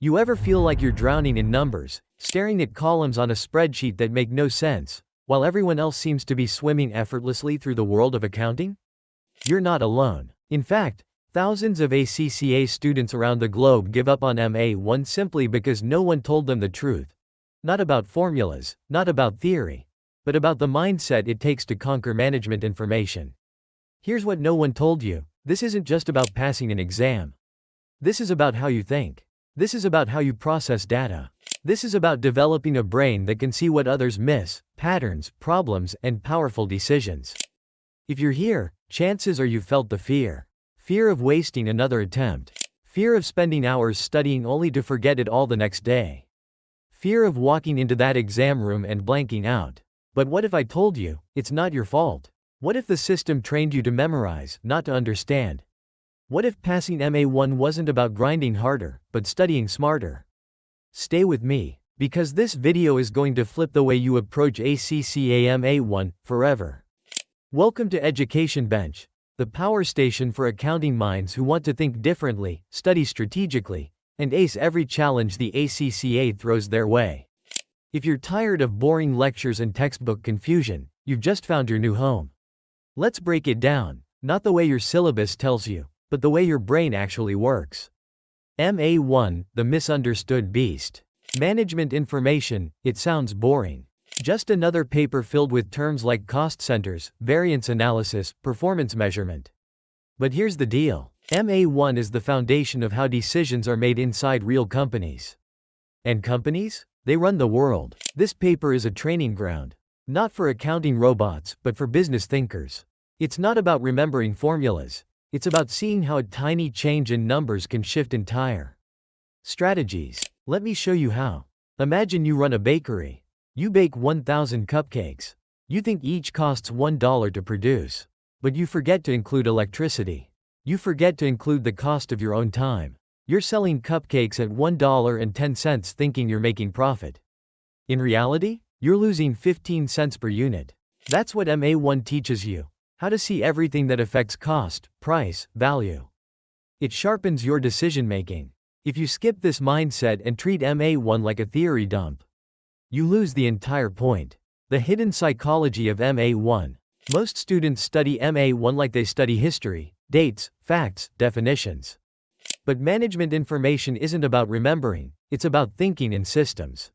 You ever feel like you're drowning in numbers, staring at columns on a spreadsheet that make no sense, while everyone else seems to be swimming effortlessly through the world of accounting? You're not alone. In fact, thousands of ACCA students around the globe give up on MA1 simply because no one told them the truth. Not about formulas, not about theory, but about the mindset it takes to conquer management information. Here's what no one told you: this isn't just about passing an exam. This is about how you think. This is about how you process data. This is about developing a brain that can see what others miss: patterns, problems, and powerful decisions. If you're here, chances are you've felt the fear. Fear of wasting another attempt. Fear of spending hours studying only to forget it all the next day. Fear of walking into that exam room and blanking out. But what if I told you, it's not your fault? What if the system trained you to memorize, not to understand? What if passing MA1 wasn't about grinding harder, but studying smarter? Stay with me, because this video is going to flip the way you approach ACCA MA1 forever. Welcome to Education Bench, the power station for accounting minds who want to think differently, study strategically, and ace every challenge the ACCA throws their way. If you're tired of boring lectures and textbook confusion, you've just found your new home. Let's break it down, not the way your syllabus tells you, but the way your brain actually works. MA1, the misunderstood beast. Management information, it sounds boring. Just another paper filled with terms like cost centers, variance analysis, performance measurement. But here's the deal. MA1 is the foundation of how decisions are made inside real companies. And companies? They run the world. This paper is a training ground. Not for accounting robots, but for business thinkers. It's not about remembering formulas. It's about seeing how a tiny change in numbers can shift entire strategies. Let me show you how. Imagine you run a bakery. You bake 1,000 cupcakes. You think each costs $1 to produce. But you forget to include electricity. You forget to include the cost of your own time. You're selling cupcakes at $1.10 thinking you're making profit. In reality, you're losing 15 cents per unit. That's what MA1 teaches you. How to see everything that affects cost, price, value. It sharpens your decision-making. If you skip this mindset and treat MA1 like a theory dump, you lose the entire point. The hidden psychology of MA1. Most students study MA1 like they study history, dates, facts, definitions. But management information isn't about remembering, it's about thinking in systems.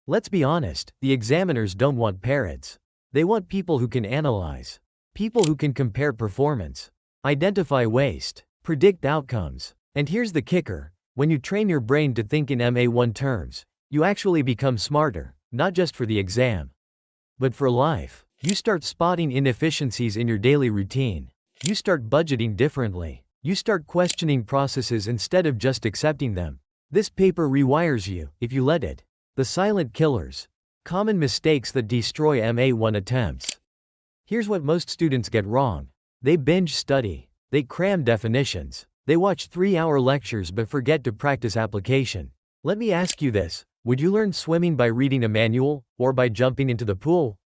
Let's be honest, the examiners don't want parrots. They want people who can analyze. People who can compare performance, identify waste, predict outcomes. And here's the kicker: when you train your brain to think in MA1 terms, you actually become smarter, not just for the exam, but for life. You start spotting inefficiencies in your daily routine. You start budgeting differently. You start questioning processes instead of just accepting them. This paper rewires you, if you let it. The silent killers. Common mistakes that destroy MA1 attempts. Here's what most students get wrong. They binge study. They cram definitions. They watch 3-hour lectures but forget to practice application. Let me ask you this: would you learn swimming by reading a manual, or by jumping into the pool?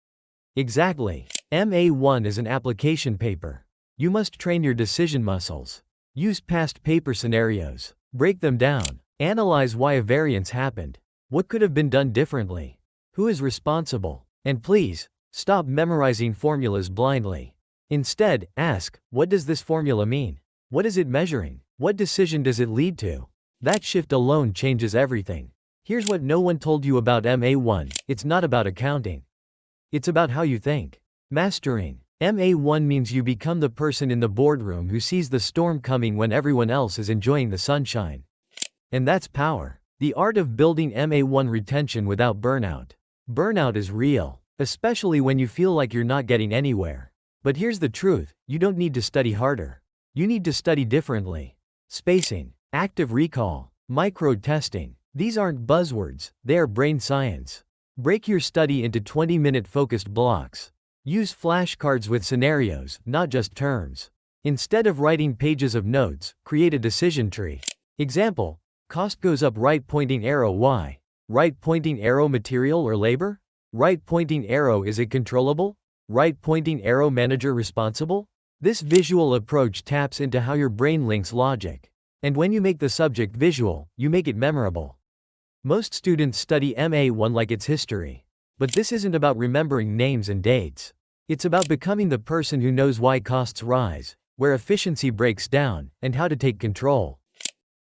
Exactly. MA1 is an application paper. You must train your decision muscles. Use past paper scenarios. Break them down. Analyze why a variance happened. What could have been done differently? Who is responsible? And please, stop memorizing formulas blindly. Instead, ask, what does this formula mean? What is it measuring? What decision does it lead to? That shift alone changes everything. Here's what no one told you about MA1. It's not about accounting. It's about how you think. Mastering MA1 means you become the person in the boardroom who sees the storm coming when everyone else is enjoying the sunshine. And that's power. The art of building MA1 retention without burnout. Burnout is real, especially when you feel like you're not getting anywhere. But here's the truth: you don't need to study harder. You need to study differently. Spacing, active recall, micro-testing. These aren't buzzwords, they are brain science. Break your study into 20-minute focused blocks. Use flashcards with scenarios, not just terms. Instead of writing pages of notes, create a decision tree. Example: cost goes up, right pointing arrow. Why? Right pointing arrow, material or labor? Right pointing arrow, is it controllable? Right pointing arrow, manager responsible? This visual approach taps into how your brain links logic. And when you make the subject visual, you make it memorable. Most students study MA1 like it's history. But this isn't about remembering names and dates. It's about becoming the person who knows why costs rise, where efficiency breaks down, and how to take control.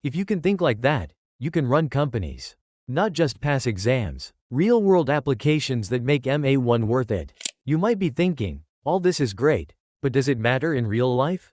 If you can think like that, you can run companies. Not just pass exams. Real-world applications that make MA1 worth it. You might be thinking, all this is great, but does it matter in real life?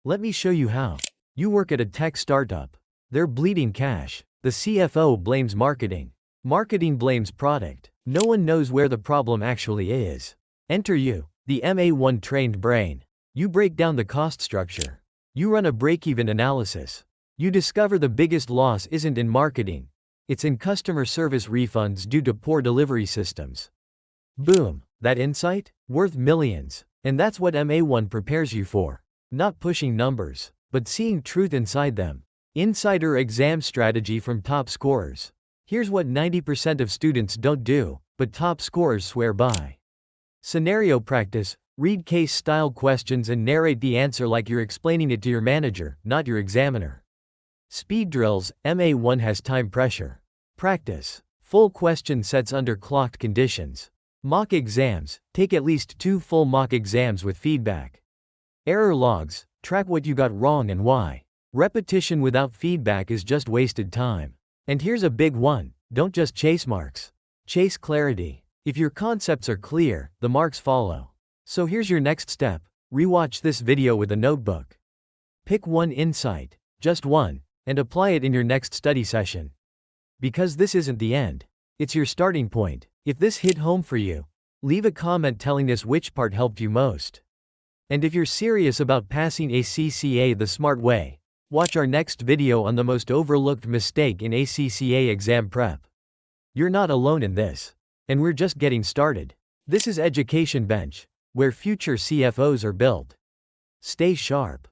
Let me show you how. You work at a tech startup. They're bleeding cash. The CFO blames marketing. Marketing blames product. No one knows where the problem actually is. Enter you, the MA1 trained brain. You break down the cost structure. You run a break-even analysis. You discover the biggest loss isn't in marketing. It's in customer service refunds due to poor delivery systems. Boom. That insight? Worth millions. And that's what MA1 prepares you for. Not pushing numbers, but seeing truth inside them. Insider exam strategy from top scorers. Here's what 90% of students don't do, but top scorers swear by. Scenario practice. Read case-style questions and narrate the answer like you're explaining it to your manager, not your examiner. Speed drills. MA1 has time pressure. Practice. Full question sets under clocked conditions. Mock exams. Take at least 2 full mock exams with feedback. Error logs. Track what you got wrong and why. Repetition without feedback is just wasted time. And here's a big one. Don't just chase marks. Chase clarity. If your concepts are clear, the marks follow. So here's your next step. Rewatch this video with a notebook. Pick one insight, just one, and apply it in your next study session. Because this isn't the end. It's your starting point. If this hit home for you, leave a comment telling us which part helped you most. And if you're serious about passing ACCA the smart way, watch our next video on the most overlooked mistake in ACCA exam prep. You're not alone in this. And we're just getting started. This is Education Bench, where future CFOs are built. Stay sharp.